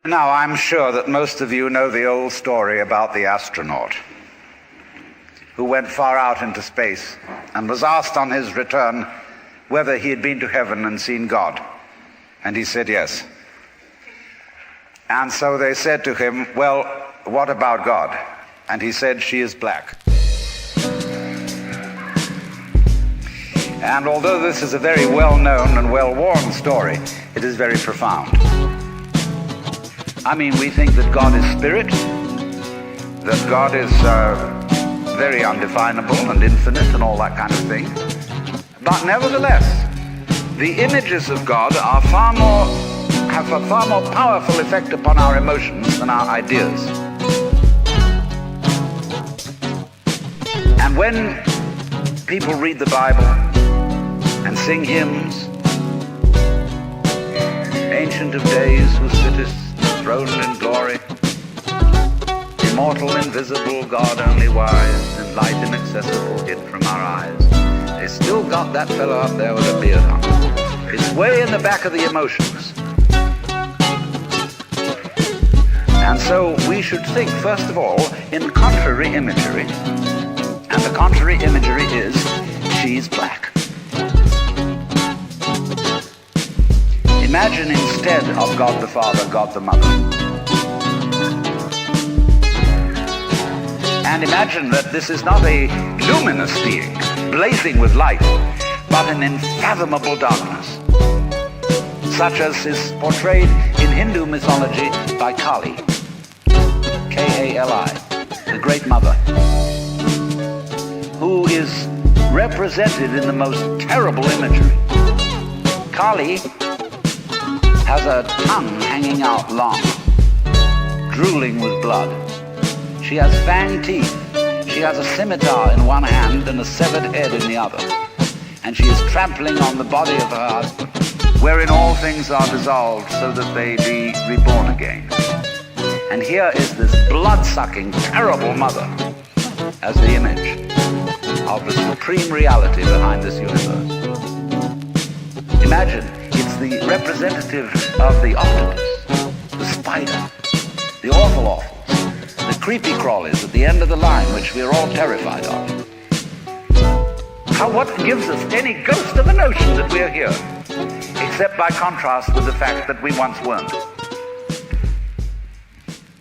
Now, I'm sure that most of you know the old story about the astronaut who went far out into space and was asked on his return whether he had been to heaven and seen God. And he said yes. And so they said to him, well, what about God? And he said, she is black. And although this is a very well-known and well-worn story, it is very profound. I mean, we think that God is spirit, that God is very undefinable and infinite and all that kind of thing. But nevertheless, the images of God are have a far more powerful effect upon our emotions than our ideas. And when people read the Bible and sing hymns, Ancient of Days, who sittest enthroned in glory, immortal, invisible, God only wise, in light inaccessible, hid from our eyes, they still got that fellow up there with a beard on. It's way in the back of the emotions. And so we should think, first of all, in contrary imagery. And the contrary imagery is, she's black. Imagine instead of God the Father, God the Mother. And imagine that this is not a luminous being, blazing with light, but an unfathomable darkness, such as is portrayed in Hindu mythology by Kali, K-A-L-I, the Great Mother, who is represented in the most terrible imagery. Kali has a tongue hanging out long, drooling with blood. She has fanged teeth. She has a scimitar in one hand and a severed head in the other. And she is trampling on the body of her husband, wherein all things are dissolved so that they be reborn again. And here is this blood-sucking, terrible mother as the image of the supreme reality behind this universe. Imagine, it's the representative of the octopus, the spider, the awful the creepy crawlies at the end of the line, which we are all terrified of. What gives us any ghost of a notion that we're here, except by contrast with the fact that we once weren't?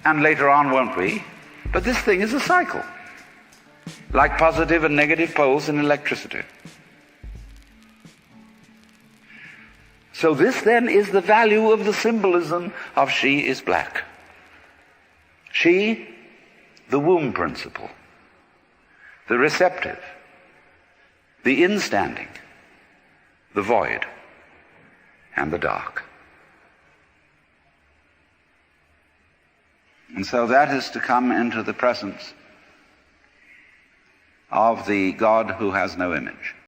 And later on, won't we? But this thing is a cycle, like positive and negative poles in electricity. So this then is the value of the symbolism of she is black. She, the womb principle, the receptive, the instanding, the void, and the dark. And so that is to come into the presence of the God who has no image.